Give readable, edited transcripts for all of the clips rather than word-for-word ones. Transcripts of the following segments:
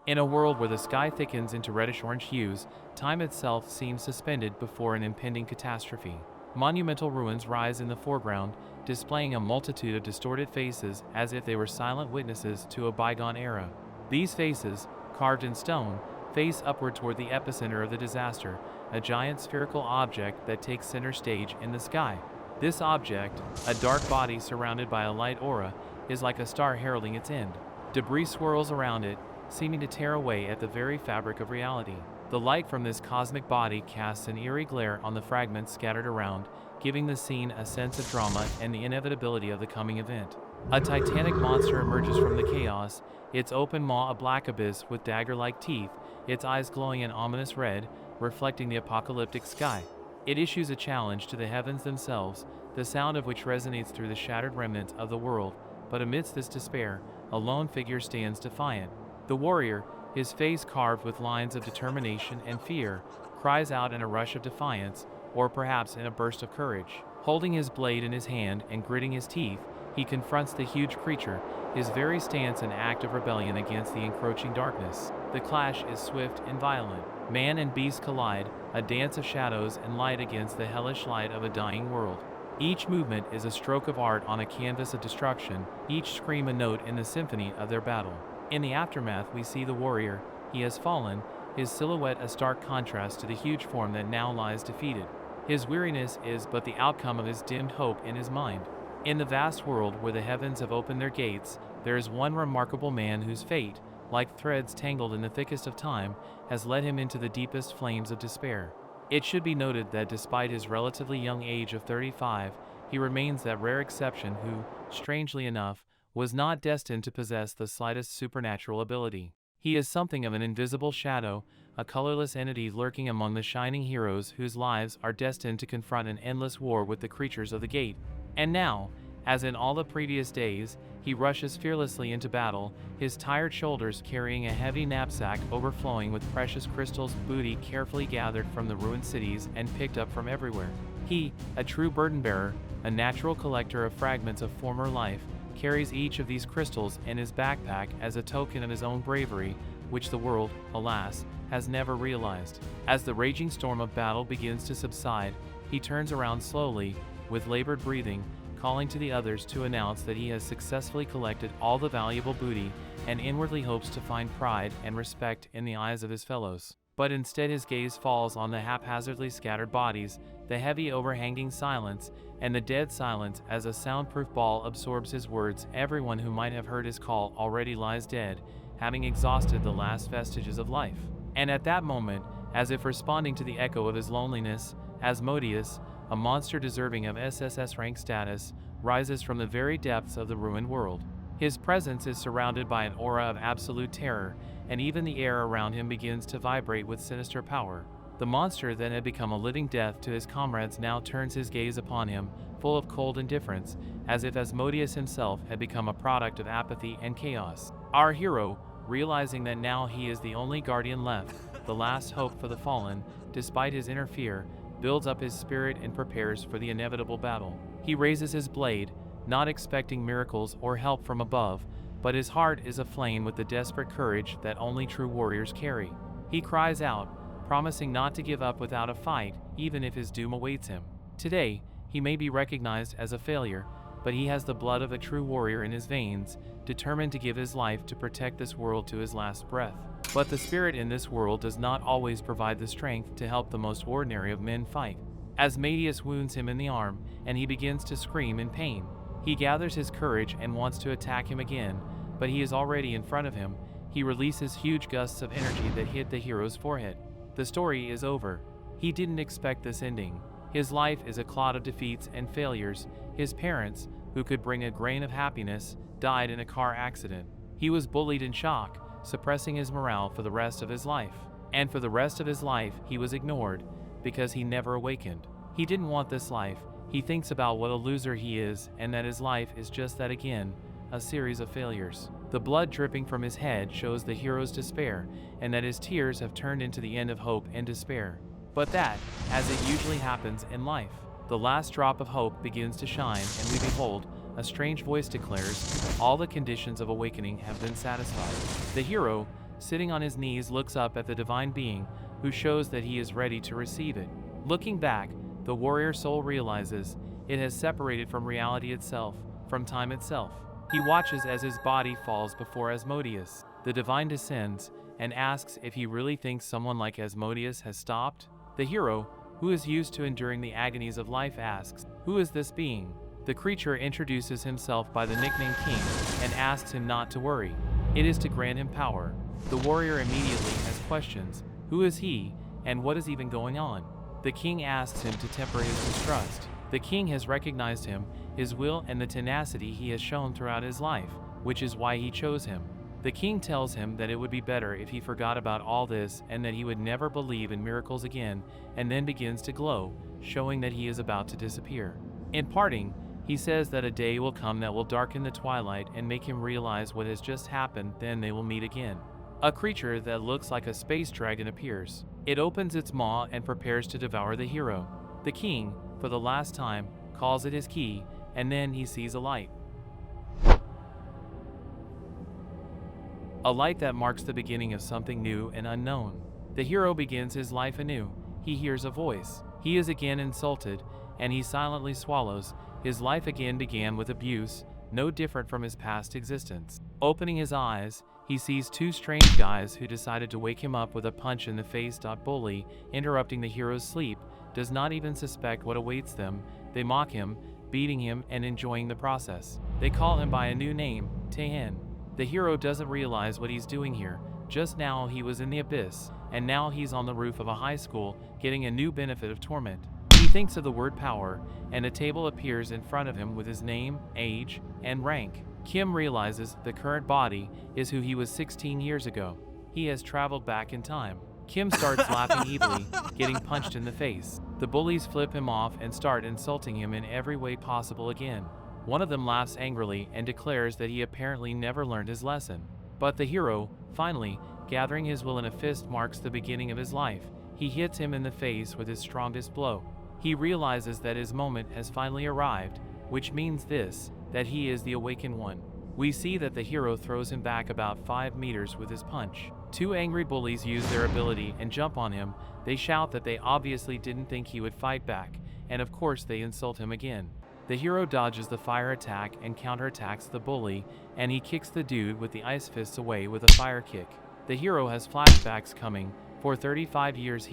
In a world where the sky thickens into reddish-orange hues, time itself seems suspended before an impending catastrophe. Monumental ruins rise in the foreground, displaying a multitude of distorted faces as if they were silent witnesses to a bygone era. These faces, carved in stone, face upward toward the epicenter of the disaster, a giant spherical object that takes center stage in the sky. This object, a dark body surrounded by a light aura, is like a star heralding its end. Debris swirls around it, seeming to tear away at the very fabric of reality. The light from this cosmic body casts an eerie glare on the fragments scattered around, giving the scene a sense of drama and the inevitability of the coming event. A titanic monster emerges from the chaos, its open maw a black abyss with dagger-like teeth, its eyes glowing an ominous red, reflecting the apocalyptic sky. It issues a challenge to the heavens themselves, the sound of which resonates through the shattered remnants of the world, but amidst this despair, a lone figure stands defiant. The warrior, his face carved with lines of determination and fear, cries out in a rush of defiance, or perhaps in a burst of courage. Holding his blade in his hand and gritting his teeth, he confronts the huge creature, his very stance an act of rebellion against the encroaching darkness. The clash is swift and violent. Man and beast collide, a dance of shadows and light against the hellish light of a dying world. Each movement is a stroke of art on a canvas of destruction, each scream a note in the symphony of their battle. In the aftermath we see the warrior. He has fallen, his silhouette a stark contrast to the huge form that now lies defeated. His weariness is but the outcome of his dimmed hope in his mind. In the vast world where the heavens have opened their gates, there is one remarkable man whose fate, like threads tangled in the thickest of time, has led him into the deepest flames of despair. It should be noted that despite his relatively young age of 35, he remains that rare exception who, strangely enough, was not destined to possess the slightest supernatural ability. He is something of an invisible shadow, a colorless entity lurking among the shining heroes whose lives are destined to confront an endless war with the creatures of the gate. And now, as in all the previous days, he rushes fearlessly into battle, his tired shoulders carrying a heavy knapsack overflowing with precious crystals, booty carefully gathered from the ruined cities and picked up from everywhere. He, a true burden-bearer, a natural collector of fragments of former life, carries each of these crystals in his backpack as a token of his own bravery, which the world, alas, has never realized. As the raging storm of battle begins to subside, he turns around slowly, with labored breathing, calling to the others to announce that he has successfully collected all the valuable booty and inwardly hopes to find pride and respect in the eyes of his fellows. But instead his gaze falls on the haphazardly scattered bodies, the heavy overhanging silence, and the dead silence as a soundproof ball absorbs his words. Everyone who might have heard his call already lies dead, having exhausted the last vestiges of life. And at that moment, as if responding to the echo of his loneliness, Asmodeus, a monster deserving of SSS rank status, rises from the very depths of the ruined world. His presence is surrounded by an aura of absolute terror, and even the air around him begins to vibrate with sinister power. The monster that had become a living death to his comrades now turns his gaze upon him, full of cold indifference, as if Asmodeus himself had become a product of apathy and chaos. Our hero, realizing that now he is the only guardian left, the last hope for the fallen, despite his inner fear, builds up his spirit and prepares for the inevitable battle. He raises his blade, not expecting miracles or help from above, but his heart is aflame with the desperate courage that only true warriors carry. He cries out, promising not to give up without a fight, even if his doom awaits him. Today, he may be recognized as a failure, but he has the blood of a true warrior in his veins, determined to give his life to protect this world to his last breath. But the spirit in this world does not always provide the strength to help the most ordinary of men fight. Asmodeus wounds him in the arm, and he begins to scream in pain. He gathers his courage and wants to attack him again, but he is already in front of him. He releases huge gusts of energy that hit the hero's forehead. The story is over. He didn't expect this ending. His life is a clod of defeats and failures. His parents, who could bring a grain of happiness, died in a car accident. He was bullied in shock, suppressing his morale for the rest of his life. And for the rest of his life, he was ignored, because he never awakened. He didn't want this life. He thinks about what a loser he is, and that his life is just that again, a series of failures. The blood dripping from his head shows the hero's despair, and that his tears have turned into the end of hope and despair. But that, as it usually happens in life, the last drop of hope begins to shine, and we behold, a strange voice declares, all the conditions of awakening have been satisfied. The hero, sitting on his knees, looks up at the divine being, who shows that he is ready to receive it. Looking back, the warrior soul realizes it has separated from reality itself, from time itself. He watches as his body falls before Asmodeus. The divine descends and asks if he really thinks someone like Asmodeus has stopped. The hero, who is used to enduring the agonies of life, asks, "Who is this being?" The creature introduces himself by the nickname King and asks him not to worry. It is to grant him power. The warrior immediately has questions. Who is he, and what is even going on? The king asks him to temper his distrust. The king has recognized him, his will, and the tenacity he has shown throughout his life, which is why he chose him. The king tells him that it would be better if he forgot about all this and that he would never believe in miracles again, and then begins to glow, showing that he is about to disappear. In parting, he says that a day will come that will darken the twilight and make him realize what has just happened, then they will meet again. A creature that looks like a space dragon appears. It opens its maw and prepares to devour the hero. The king, for the last time, calls it his key, and then he sees a light. A light that marks the beginning of something new and unknown. The hero begins his life anew. He hears a voice. He is again insulted, and he silently swallows. His life again began with abuse, no different from his past existence. Opening his eyes, he sees two strange guys who decided to wake him up with a punch in the face. Bully, interrupting the hero's sleep, does not even suspect what awaits them. They mock him, beating him and enjoying the process. They call him by a new name, Taehin. The hero doesn't realize what he's doing here. Just now he was in the abyss, and now he's on the roof of a high school, getting a new benefit of torment. He thinks of the word power, and a table appears in front of him with his name, age, and rank. Kim realizes the current body is who he was 16 years ago. He has traveled back in time. Kim starts laughing evilly, getting punched in the face. The bullies flip him off and start insulting him in every way possible again. One of them laughs angrily and declares that he apparently never learned his lesson. But the hero, finally, gathering his will in a fist, marks the beginning of his life. He hits him in the face with his strongest blow. He realizes that his moment has finally arrived, which means this, that he is the awakened one. We see that the hero throws him back about 5 meters with his punch. Two angry bullies use their ability and jump on him. They shout that they obviously didn't think he would fight back, and of course they insult him again. The hero dodges the fire attack and counterattacks the bully, and he kicks the dude with the ice fists away with a fire kick. The hero has flashbacks coming. For 35 years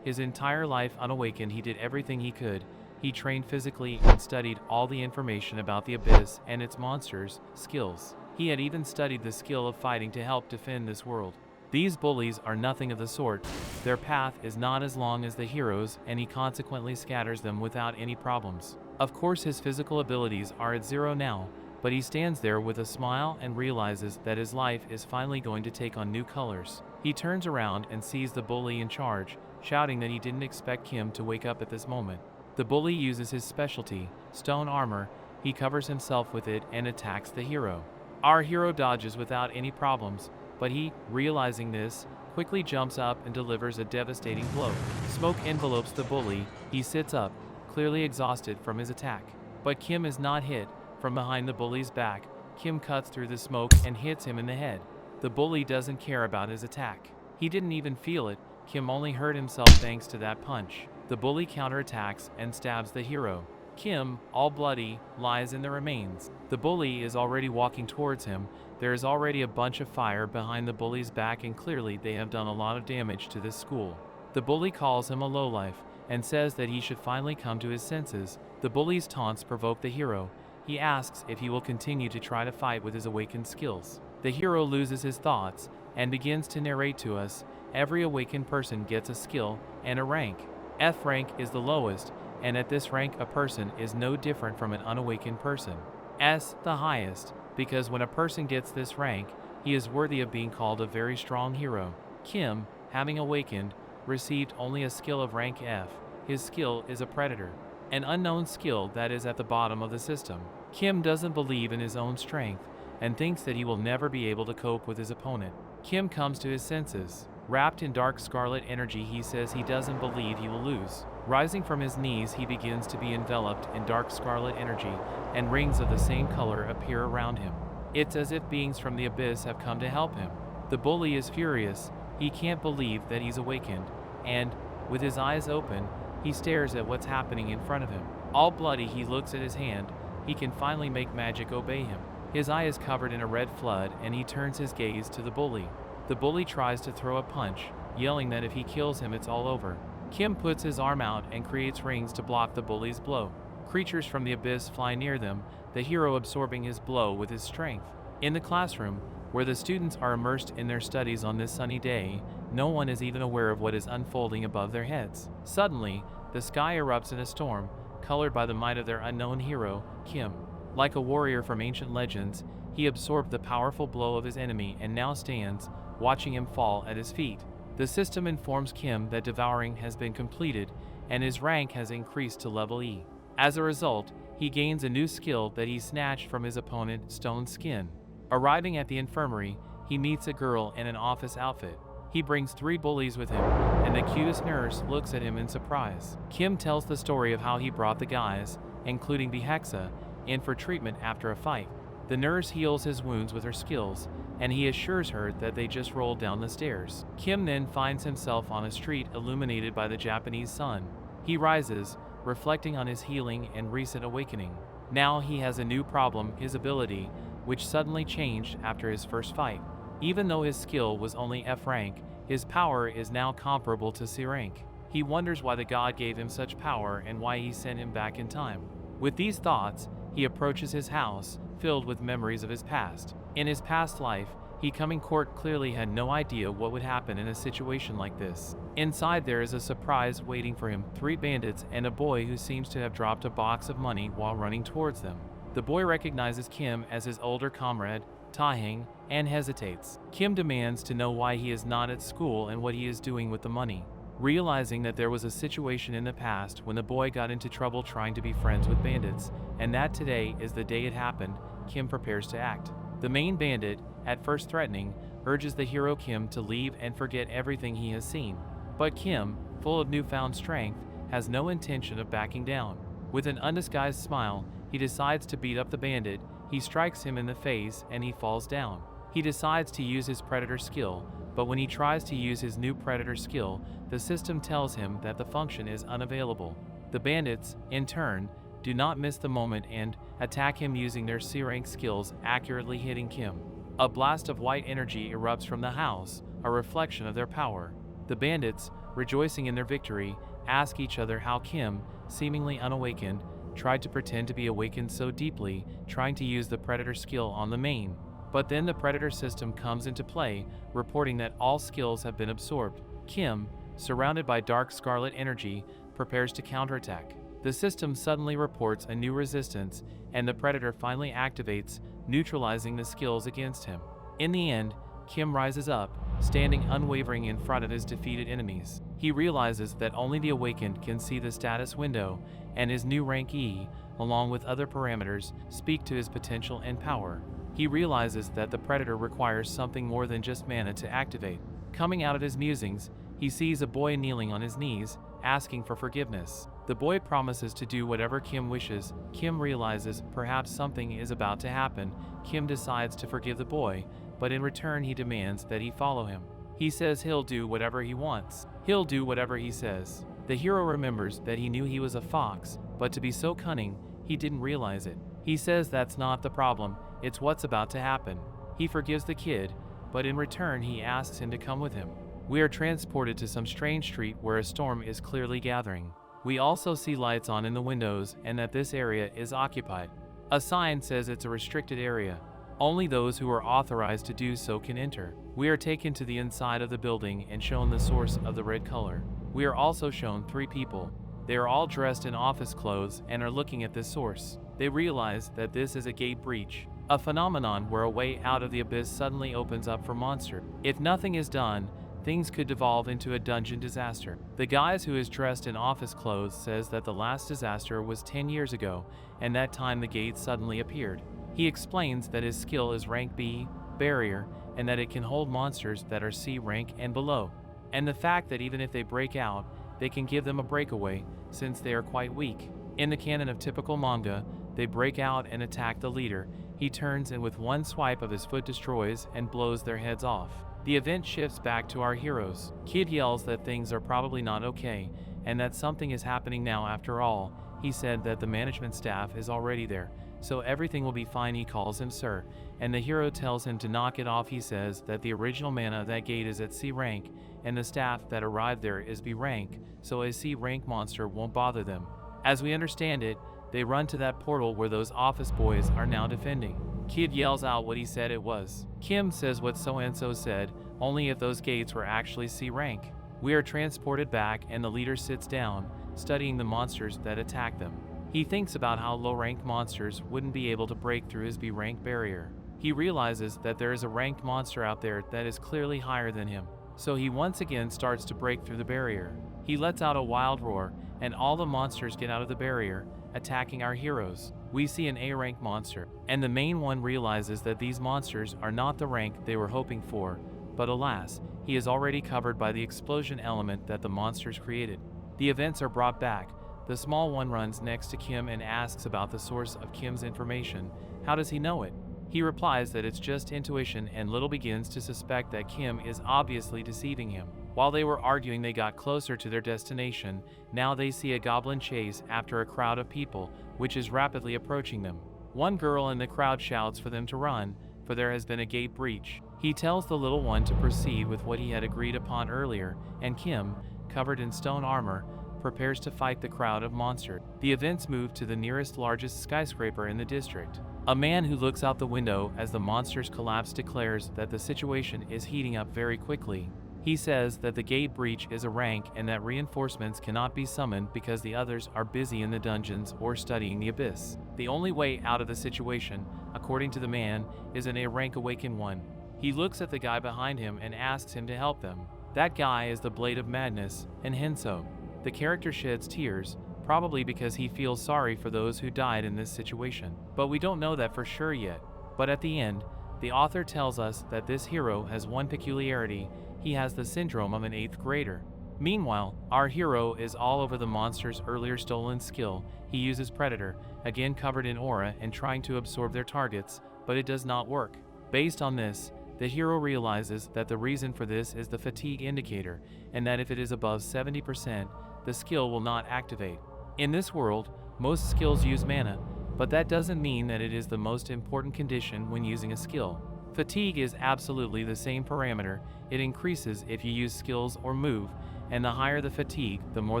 his entire life unawakened, he did everything he could. He trained physically and studied all the information about the abyss and its monsters, skills. He had even studied the skill of fighting to help defend this world. These bullies are nothing of the sort. Their path is not as long as the hero's, and he consequently scatters them without any problems. Of course, his physical abilities are at zero now, but he stands there with a smile and realizes that his life is finally going to take on new colors. He turns around and sees the bully in charge, shouting that he didn't expect Kim to wake up at this moment. The bully uses his specialty, stone armor. He covers himself with it and attacks the hero. Our hero dodges without any problems, but he, realizing this, quickly jumps up and delivers a devastating blow. Smoke envelopes the bully. He sits up, clearly exhausted from his attack. But Kim is not hit. From behind the bully's back, Kim cuts through the smoke and hits him in the head. The bully doesn't care about his attack. He didn't even feel it. Kim only hurt himself thanks to that punch. The bully counterattacks and stabs the hero. Kim, all bloody, lies in the remains. The bully is already walking towards him. There is already a bunch of fire behind the bully's back, and clearly they have done a lot of damage to this school. The bully calls him a lowlife and says that he should finally come to his senses. The bully's taunts provoke the hero. He asks if he will continue to try to fight with his awakened skills. The hero loses his thoughts and begins to narrate to us. Every awakened person gets a skill and a rank. F rank is the lowest, and at this rank a person is no different from an unawakened person. S the highest, because when a person gets this rank, he is worthy of being called a very strong hero. Kim, having awakened, received only a skill of rank F. His skill is a predator, an unknown skill that is at the bottom of the system. Kim doesn't believe in his own strength and thinks that he will never be able to cope with his opponent. Kim comes to his senses. Wrapped in dark scarlet energy, he says he doesn't believe he will lose. Rising from his knees, he begins to be enveloped in dark scarlet energy, and rings of the same color appear around him. It's as if beings from the abyss have come to help him. The bully is furious. He can't believe that he's awakened, and, with his eyes open, he stares at what's happening in front of him. All bloody, he looks at his hand. He can finally make magic obey him. His eye is covered in a red flood, and he turns his gaze to the bully. The bully tries to throw a punch, yelling that if he kills him, it's all over. Kim puts his arm out and creates rings to block the bully's blow. Creatures from the abyss fly near them, the hero absorbing his blow with his strength. In the classroom, where the students are immersed in their studies on this sunny day, no one is even aware of what is unfolding above their heads. Suddenly, the sky erupts in a storm, colored by the might of their unknown hero, Kim. Like a warrior from ancient legends, he absorbed the powerful blow of his enemy and now stands, watching him fall at his feet. The system informs Kim that devouring has been completed, and his rank has increased to level E. As a result, he gains a new skill that he snatched from his opponent, Stone Skin. Arriving at the infirmary, he meets a girl in an office outfit. He brings 3 bullies with him, and the cutest nurse looks at him in surprise. Kim tells the story of how he brought the guys, including Bihexa, in for treatment after a fight. The nurse heals his wounds with her skills, and he assures her that they just rolled down the stairs. Kim then finds himself on a street illuminated by the Japanese sun. He rises, reflecting on his healing and recent awakening. Now he has a new problem, his ability, which suddenly changed after his first fight. Even though his skill was only F rank, his power is now comparable to C rank. He wonders why the god gave him such power and why he sent him back in time. With these thoughts, he approaches his house, filled with memories of his past. In his past life, he coming court clearly had no idea what would happen in a situation like this. Inside there is a surprise waiting for him, 3 bandits and a boy who seems to have dropped a box of money while running towards them. The boy recognizes Kim as his older comrade, Taheng, and hesitates. Kim demands to know why he is not at school and what he is doing with the money. Realizing that there was a situation in the past when the boy got into trouble trying to be friends with bandits, and that today is the day it happened, Kim prepares to act. The main bandit, at first threatening, urges the hero Kim to leave and forget everything he has seen. But Kim, full of newfound strength, has no intention of backing down. With an undisguised smile, he decides to beat up the bandit. He strikes him in the face and he falls down. He decides to use his predator skill, but when he tries to use his new predator skill, the system tells him that the function is unavailable. The bandits, in turn, do not miss the moment and attack him using their C-rank skills, accurately hitting Kim. A blast of white energy erupts from the house, a reflection of their power. The bandits, rejoicing in their victory, ask each other how Kim, seemingly unawakened, tried to pretend to be awakened so deeply, trying to use the predator skill on the main. But then the predator system comes into play, reporting that all skills have been absorbed. Kim, surrounded by dark scarlet energy, prepares to counterattack. The system suddenly reports a new resistance, and the predator finally activates, neutralizing the skills against him. In the end, Kim rises up, standing unwavering in front of his defeated enemies. He realizes that only the awakened can see the status window, and his new rank E, along with other parameters, speak to his potential and power. He realizes that the predator requires something more than just mana to activate. Coming out of his musings, he sees a boy kneeling on his knees, asking for forgiveness. The boy promises to do whatever Kim wishes. Kim realizes perhaps something is about to happen. Kim decides to forgive the boy, but in return he demands that he follow him. He says he'll do whatever he wants. He'll do whatever he says. The hero remembers that he knew he was a fox, but to be so cunning, he didn't realize it. He says that's not the problem, it's what's about to happen. He forgives the kid, but in return he asks him to come with him. We are transported to some strange street where a storm is clearly gathering. We also see lights on in the windows and that this area is occupied. A sign says it's a restricted area. Only those who are authorized to do so can enter. We are taken to the inside of the building and shown the source of the red color. We are also shown 3 people. They are all dressed in office clothes and are looking at this source. They realize that this is a gate breach, a phenomenon where a way out of the abyss suddenly opens up for monster. If nothing is done, things could devolve into a dungeon disaster. The guy who is dressed in office clothes says that the last disaster was 10 years ago, and that time the gate suddenly appeared. He explains that his skill is rank B, barrier, and that it can hold monsters that are C rank and below. And the fact that even if they break out, they can give them a breakaway, since they are quite weak. In the canon of typical manga, they break out and attack the leader. He turns and with one swipe of his foot destroys and blows their heads off. The event shifts back to our heroes. Kid yells that things are probably not okay, and that something is happening now after all. He said that the management staff is already there, so everything will be fine. He calls him sir, and the hero tells him to knock it off. He says that the original mana of that gate is at C rank, and the staff that arrived there is B rank, so a C rank monster won't bother them. As we understand it, they run to that portal where those office boys are now defending. Kid yells out what he said it was. Kim says what so-and-so said, only if those gates were actually C rank. We are transported back and the leader sits down, studying the monsters that attack them. He thinks about how low-ranked monsters wouldn't be able to break through his B-rank barrier. He realizes that there is a ranked monster out there that is clearly higher than him, so he once again starts to break through the barrier. He lets out a wild roar, and all the monsters get out of the barrier, attacking our heroes. We see an A-rank monster, and the main one realizes that these monsters are not the rank they were hoping for, but alas, he is already covered by the explosion element that the monsters created. The events are brought back. The small one runs next to Kim and asks about the source of Kim's information. How does he know it? He replies that it's just intuition, and Little begins to suspect that Kim is obviously deceiving him. While they were arguing, they got closer to their destination. Now they see a goblin chase after a crowd of people, which is rapidly approaching them. One girl in the crowd shouts for them to run, for there has been a gate breach. He tells the little one to proceed with what he had agreed upon earlier, and Kim, covered in stone armor, prepares to fight the crowd of monsters. The events move to the nearest largest skyscraper in the district. A man who looks out the window as the monsters collapse declares that the situation is heating up very quickly. He says that the gate breach is a rank and that reinforcements cannot be summoned because the others are busy in the dungeons or studying the abyss. The only way out of the situation, according to the man, is an A-rank awakened one. He looks at the guy behind him and asks him to help them. That guy is the Blade of Madness, and Henso. The character sheds tears, probably because he feels sorry for those who died in this situation. But we don't know that for sure yet. But at the end, the author tells us that this hero has one peculiarity: he has the syndrome of an 8th grader. Meanwhile, our hero is all over the monster's earlier stolen skill. He uses Predator, again covered in aura and trying to absorb their targets, but it does not work. Based on this, the hero realizes that the reason for this is the fatigue indicator, and that if it is above 70%, the skill will not activate. In this world, most skills use mana, but that doesn't mean that it is the most important condition when using a skill. Fatigue is absolutely the same parameter. It increases if you use skills or move, and the higher the fatigue, the more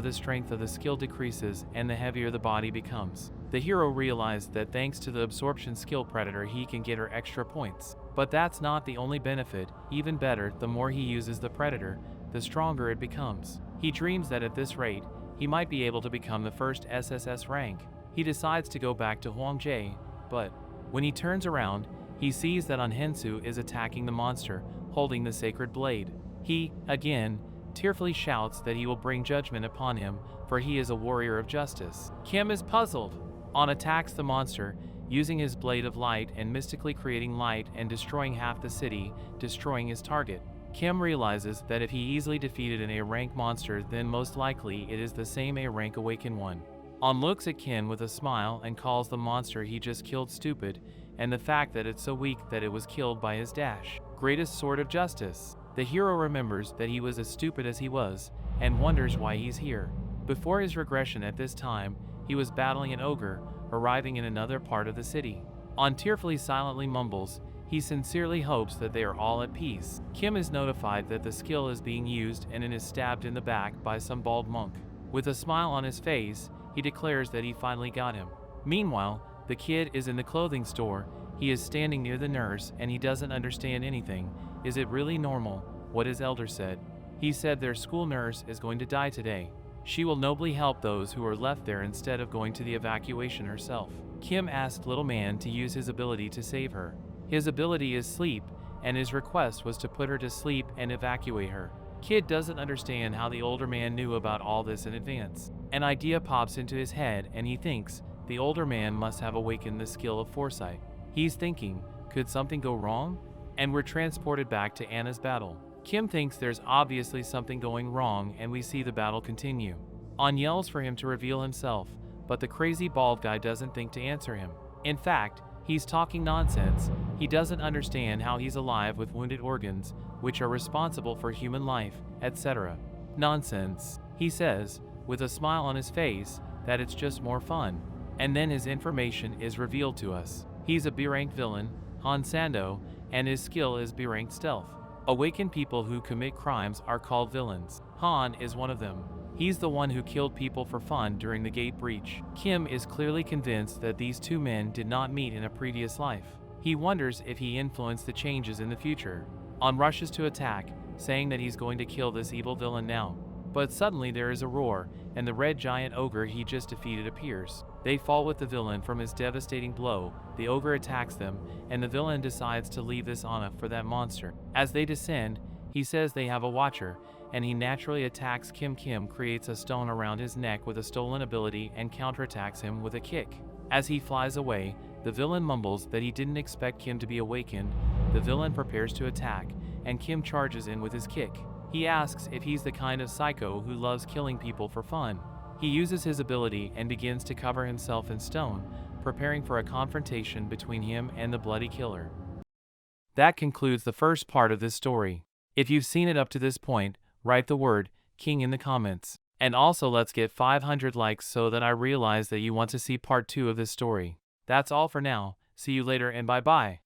the strength of the skill decreases and the heavier the body becomes. The hero realized that thanks to the absorption skill Predator, he can get her extra points. But that's not the only benefit. Even better, the more he uses the Predator, the stronger it becomes. He dreams that at this rate, he might be able to become the first SSS rank. He decides to go back to Huangjae, but when he turns around, he sees that Hensu is attacking the monster, holding the sacred blade. He, again, tearfully shouts that he will bring judgment upon him, for he is a warrior of justice. Kim is puzzled. Attacks the monster, using his blade of light and mystically creating light and destroying half the city, destroying his target. Kim realizes that if he easily defeated an A-rank monster, then most likely it is the same A-rank awakened one. Looks at Kin with a smile and calls the monster he just killed stupid, and the fact that it's so weak that it was killed by his dash. Greatest sword of justice. The hero remembers that he was as stupid as he was, and wonders why he's here. Before his regression at this time, he was battling an ogre, arriving in another part of the city. Tearfully silently mumbles, he sincerely hopes that they are all at peace. Kim is notified that the skill is being used and is stabbed in the back by some bald monk. With a smile on his face, he declares that he finally got him. Meanwhile, the kid is in the clothing store. He is standing near the nurse and he doesn't understand anything. Is it really normal, what his elder said? He said their school nurse is going to die today. She will nobly help those who are left there instead of going to the evacuation herself. Kim asked little man to use his ability to save her. His ability is sleep, and his request was to put her to sleep and evacuate her. Kid doesn't understand how the older man knew about all this in advance. An idea pops into his head and he thinks the older man must have awakened the skill of foresight. He's thinking, could something go wrong? And we're transported back to Anna's battle. Kim thinks there's obviously something going wrong and we see the battle continue. Yells for him to reveal himself, but the crazy bald guy doesn't think to answer him. In fact, he's talking nonsense, He doesn't understand how he's alive with wounded organs, which are responsible for human life, etc. Nonsense. He says, with a smile on his face, that it's just more fun. And then his information is revealed to us. He's a B-rank villain, Han Sando, and his skill is B-ranked stealth. Awakened people who commit crimes are called villains. Han is one of them. He's the one who killed people for fun during the gate breach. Kim is clearly convinced that these two men did not meet in a previous life. He wonders if he influenced the changes in the future. Han rushes to attack, saying that he's going to kill this evil villain now. But suddenly there is a roar, and the red giant ogre he just defeated appears. They fall with the villain from his devastating blow. The ogre attacks them, and the villain decides to leave this honor for that monster. As they descend, he says they have a watcher, and he naturally attacks Kim. Kim creates a stone around his neck with a stolen ability and counterattacks him with a kick. As he flies away, the villain mumbles that he didn't expect Kim to be awakened. The villain prepares to attack, and Kim charges in with his kick. He asks if he's the kind of psycho who loves killing people for fun. He uses his ability and begins to cover himself in stone, preparing for a confrontation between him and the bloody killer. That concludes the first part of this story. If you've seen it up to this point, write the word King in the comments. And also let's get 500 likes so that I realize that you want to see part 2 of this story. That's all for now. See you later and bye bye.